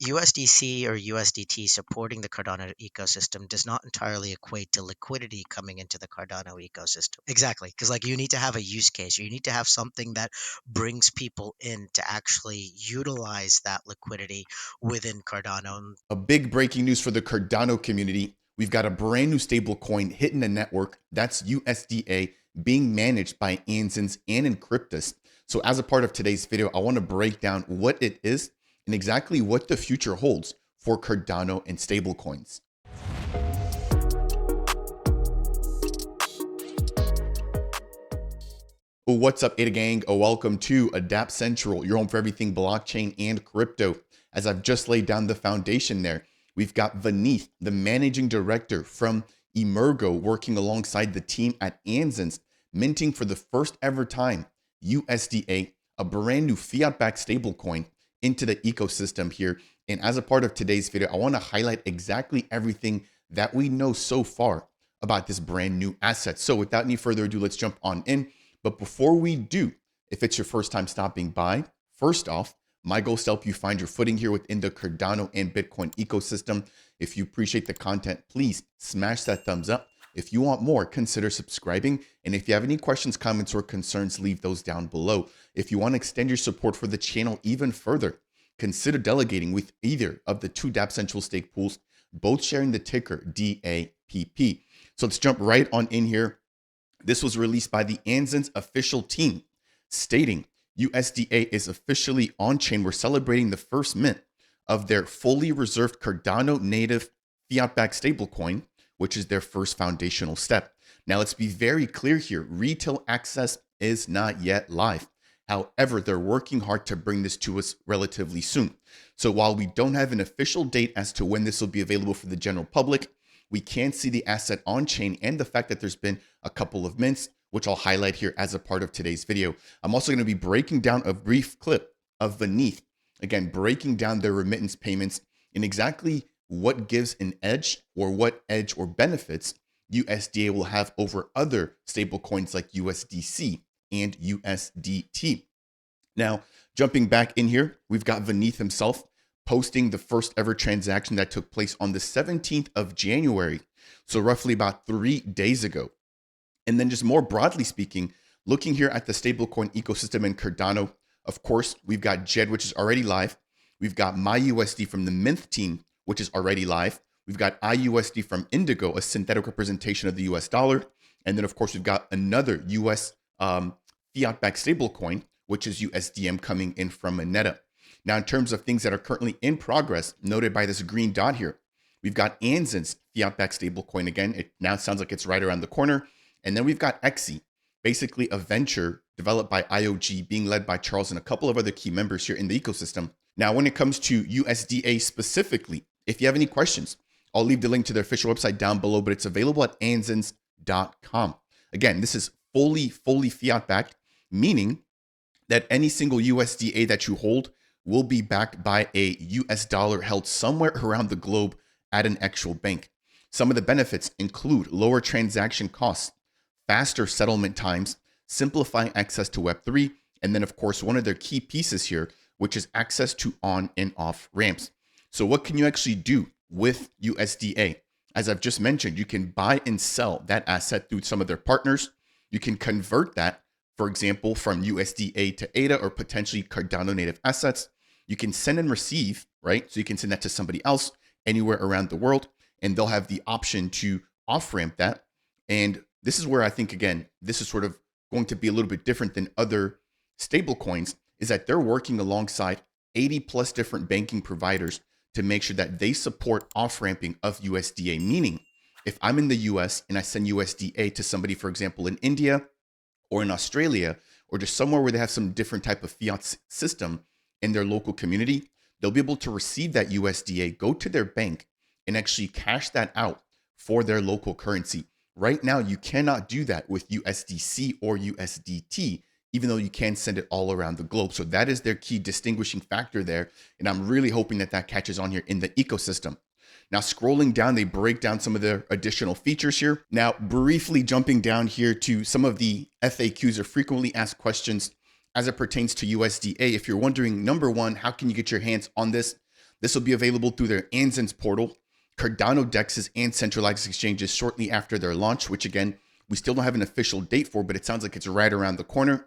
USDC or USDT supporting the Cardano ecosystem does not entirely equate to liquidity coming into the Cardano ecosystem. Exactly, because like you need to have a use case, or you need to have something that brings people in to actually utilize that liquidity within Cardano. A big breaking news for the Cardano community. We've got a brand new stablecoin hitting the network. That's USDA being managed by Ansons and Encryptus. So as a part of today's video, I want to break down what it is and exactly what the future holds for Cardano and stablecoins. What's up, Ada Gang? Welcome to Dapp Central, your home for everything blockchain and crypto. As I've just laid down the foundation there, we've got Vineeth, the managing director from Emergo, working alongside the team at Ansons, minting for the first ever time USDA, a brand new fiat-backed stablecoin, into the ecosystem here. And as a part of today's video, I want to highlight exactly everything that we know so far about this brand new asset. So without any further ado, let's jump on in. But before we do, if it's your first time stopping by, first off, my goal is to help you find your footing here within the Cardano and Bitcoin ecosystem. If you appreciate the content, please smash that thumbs up. If you want more, consider subscribing. And if you have any questions, comments, or concerns, leave those down below. If you want to extend your support for the channel even further, consider delegating with either of the two Dapp Central stake pools, both sharing the ticker DAPP. So let's jump right on in here. This was released by the Ansons official team, stating USDA is officially on-chain. We're celebrating the first mint of their fully reserved Cardano native fiat-backed stablecoin, which is their first foundational step. Now, let's be very clear here. Retail access is not yet live. However, they're working hard to bring this to us relatively soon. So while we don't have an official date as to when this will be available for the general public, we can see the asset on chain and the fact that there's been a couple of mints, which I'll highlight here as a part of today's video. I'm also going to be breaking down a brief clip of Vineeth, again, breaking down their remittance payments and exactly what gives an edge or what edge or benefits USDA will have over other stablecoins like USDC and USDT. Now, jumping back in here, we've got Vineeth himself posting the first ever transaction that took place on the 17th of January. So roughly about 3 days ago. And then just more broadly speaking, looking here at the stablecoin ecosystem in Cardano, of course, we've got JED, which is already live. We've got MyUSD from the Mint team, which is already live. We've got IUSD from Indigo, a synthetic representation of the US dollar. And then, of course, we've got another US fiat-backed stablecoin, which is USDM coming in from Moneta. Now, in terms of things that are currently in progress, noted by this green dot here, we've got Ansons fiat-backed stablecoin again. It now sounds like it's right around the corner. And then we've got Exi, basically a venture developed by IOG, being led by Charles and a couple of other key members here in the ecosystem. Now, when it comes to USDA specifically, if you have any questions, I'll leave the link to their official website down below, but it's available at ansons.com. Again, this is fully fiat-backed, meaning that any single USDA that you hold will be backed by a US dollar held somewhere around the globe at an actual bank. Some of the benefits include lower transaction costs, faster settlement times, simplifying access to Web3, and then, of course, one of their key pieces here, which is access to on and off ramps. So what can you actually do with USDA? As I've just mentioned, you can buy and sell that asset through some of their partners. You can convert that, for example, from USDA to ADA or potentially Cardano native assets. You can send and receive, right? So you can send that to somebody else anywhere around the world, and they'll have the option to off-ramp that. And this is where I think, again, this is sort of going to be a little bit different than other stablecoins, is that they're working alongside 80 plus different banking providers to make sure that they support off-ramping of USDA. Meaning, if I'm in the US and I send USDA to somebody, for example, in India or in Australia, or just somewhere where they have some different type of fiat system in their local community, they'll be able to receive that USDA, go to their bank, and actually cash that out for their local currency. Right now, you cannot do that with USDC or USDT, even though you can send it all around the globe. So that is their key distinguishing factor there. And I'm really hoping that that catches on here in the ecosystem. Now, scrolling down, they break down some of their additional features here. Now, briefly jumping down here to some of the FAQs or frequently asked questions as it pertains to USDA. If you're wondering, number one, how can you get your hands on this? This will be available through their Anzins portal, Cardano dexes, and centralized exchanges shortly after their launch, which again, we still don't have an official date for, but it sounds like it's right around the corner.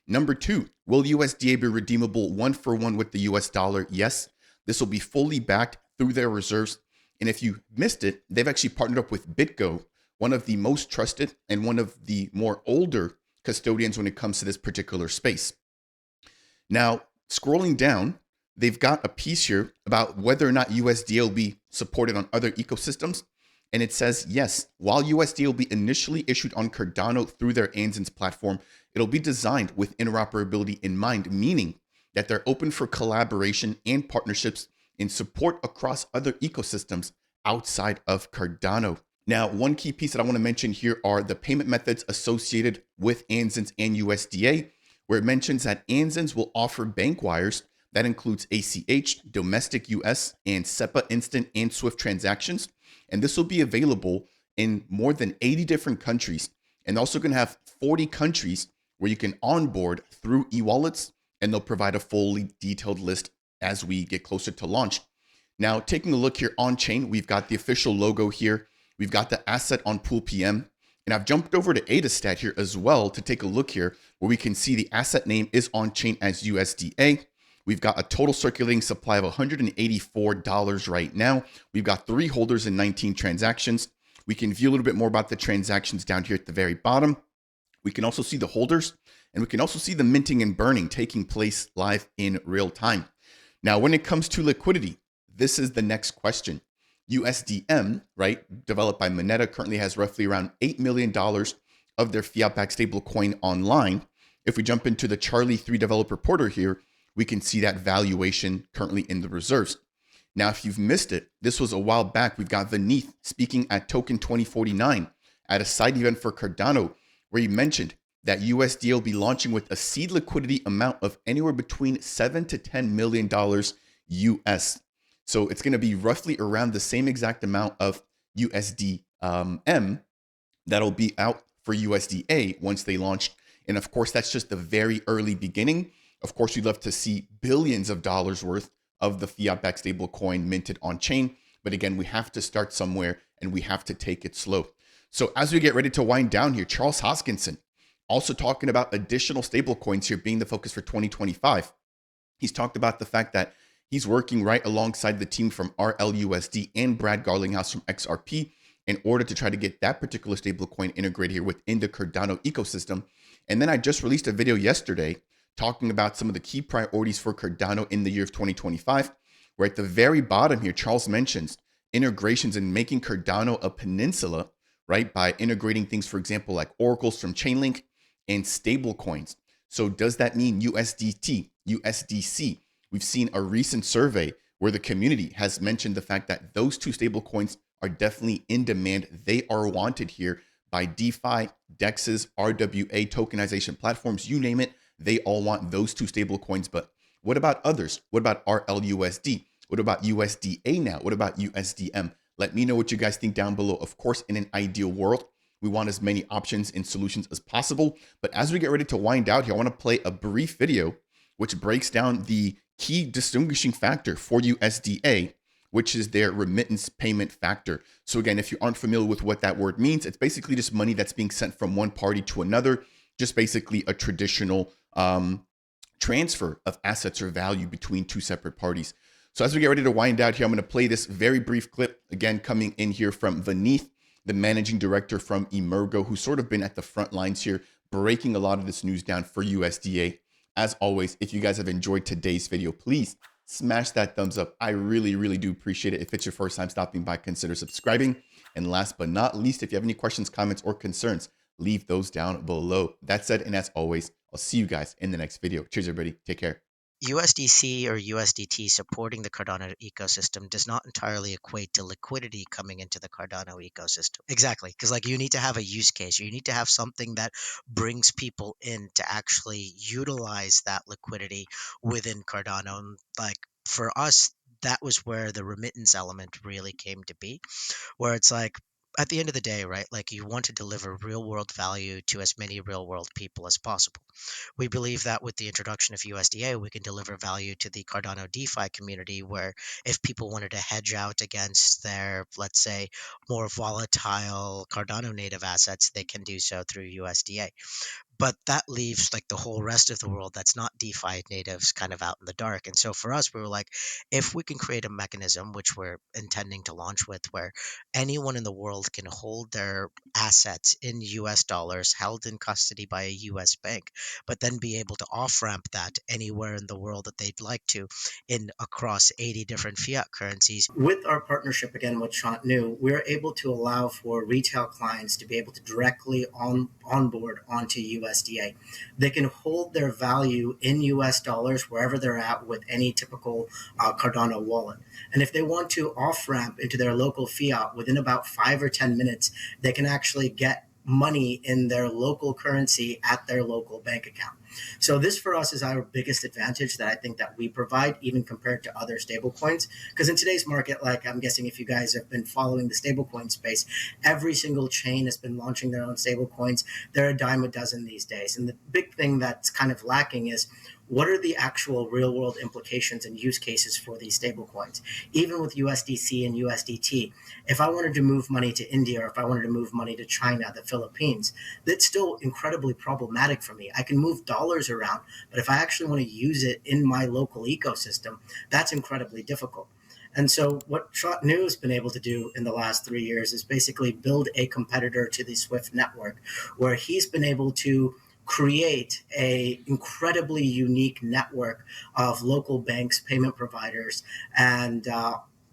Number two, will USDA be redeemable one for one with the US dollar? Yes. This will be fully backed through their reserves. And if you missed it, they've actually partnered up with BitGo, one of the most trusted and one of the more older custodians when it comes to this particular space. Now, scrolling down, they've got a piece here about whether or not USDA will be supported on other ecosystems. And it says, yes, while USDA will be initially issued on Cardano through their Anzins platform, it'll be designed with interoperability in mind, meaning that they're open for collaboration and partnerships in support across other ecosystems outside of Cardano. Now, one key piece that I want to mention here are the payment methods associated with Anzins and USDA, where it mentions that Anzins will offer bank wires. That includes ACH, domestic US, and SEPA instant and SWIFT transactions. And this will be available in more than 80 different countries. And also going to have 40 countries where you can onboard through e-wallets, and they'll provide a fully detailed list as we get closer to launch. Now, taking a look here on chain, we've got the official logo here. We've got the asset on Pool PM. And I've jumped over to Adastat here as well to take a look here where we can see the asset name is on chain as USDA. We've got a total circulating supply of $184 right now. We've got 3 holders and 19 transactions. We can view a little bit more about the transactions down here at the very bottom. We can also see the holders, and we can also see the minting and burning taking place live in real time. Now, when it comes to liquidity, this is the next question. USDM, right, developed by Moneta, currently has roughly around $8 million of their fiat-backed stablecoin online. If we jump into the Charlie 3 developer portal here, we can see that valuation currently in the reserves. Now, if you've missed it, this was a while back. We've got Vineeth speaking at Token 2049 at a side event for Cardano, where he mentioned that USDA will be launching with a seed liquidity amount of anywhere between $7 to $10 million US. So it's going to be roughly around the same exact amount of USDM that'll be out for USDA once they launch. And of course, that's just the very early beginning. Of course, we'd love to see billions of dollars worth of the fiat-backed stablecoin minted on chain. But again, we have to start somewhere and we have to take it slow. So as we get ready to wind down here, Charles Hoskinson also talking about additional stablecoins here being the focus for 2025. He's talked about the fact that he's working right alongside the team from RLUSD and Brad Garlinghouse from XRP in order to try to get that particular stablecoin integrated here within the Cardano ecosystem. And then I just released a video yesterday talking about some of the key priorities for Cardano in the year of 2025, where at the very bottom here, Charles mentions integrations and making Cardano a peninsula, right? By integrating things, for example, like oracles from Chainlink and stablecoins. So does that mean USDT, USDC? We've seen a recent survey where the community has mentioned the fact that those two stablecoins are definitely in demand. They are wanted here by DeFi, DEXs, RWA tokenization platforms, you name it. They all want those two stablecoins. But what about others? What about RLUSD? What about USDA now? What about USDM? Let me know what you guys think down below. Of course, in an ideal world, we want as many options and solutions as possible. But as we get ready to wind out here, I want to play a brief video which breaks down the key distinguishing factor for USDA, which is their remittance payment factor. So again, if you aren't familiar with what that word means, it's basically just money that's being sent from one party to another, just basically a traditional transfer of assets or value between two separate parties. So as we get ready to wind out here, I'm going to play this very brief clip, again, coming in here from Vineeth, the managing director from Emergo, who's sort of been at the front lines here, breaking a lot of this news down for USDA. As always, if you guys have enjoyed today's video, please smash that thumbs up. I really, really do appreciate it. If it's your first time stopping by, consider subscribing. And last but not least, if you have any questions, comments, or concerns, leave those down below. That said, and as always, I'll see you guys in the next video. Cheers, everybody. Take care. USDC or USDT supporting the Cardano ecosystem does not entirely equate to liquidity coming into the Cardano ecosystem. Exactly, because like you need to have a use case. You need to have something that brings people in to actually utilize that liquidity within Cardano. And like for us, that was where the remittance element really came to be, where it's like at the end of the day, right, like you want to deliver real world value to as many real world people as possible. We believe that with the introduction of USDA, we can deliver value to the Cardano DeFi community, where if people wanted to hedge out against their, let's say, more volatile Cardano native assets, they can do so through USDA. But that leaves like the whole rest of the world that's not DeFi natives kind of out in the dark. And so for us, we were like, if we can create a mechanism, which we're intending to launch with, where anyone in the world can hold their assets in US dollars held in custody by a US bank, but then be able to off ramp that anywhere in the world that they'd like to in across 80 different fiat currencies. With our partnership again with Shantanu, we're able to allow for retail clients to be able to directly onboard onto USDA. They can hold their value in US dollars wherever they're at with any typical Cardano wallet. And if they want to off ramp into their local fiat within about 5 or 10 minutes, they can actually get money in their local currency at their local bank account. So this for us is our biggest advantage that I think that we provide, even compared to other stablecoins. Because in today's market, like I'm guessing if you guys have been following the stablecoin space, every single chain has been launching their own stablecoins. They're a dime a dozen these days. And the big thing that's kind of lacking is what are the actual real world implications and use cases for these stablecoins? Even with USDC and USDT, if I wanted to move money to India or if I wanted to move money to China, the Philippines, that's still incredibly problematic for me. I can move dollars around, but if I actually want to use it in my local ecosystem, that's incredibly difficult. And so, what Shotnu has been able to do in the last 3 years is basically build a competitor to the Swift network, where he's been able to create a incredibly unique network of local banks, payment providers, and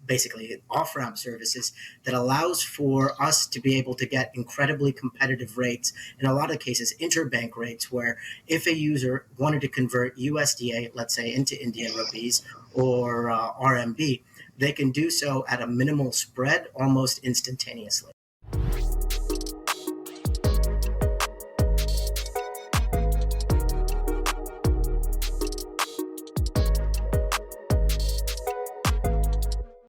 basically off-ramp services that allows for us to be able to get incredibly competitive rates, in a lot of cases interbank rates, where if a user wanted to convert USDA, let's say, into Indian rupees or RMB, they can do so at a minimal spread almost instantaneously.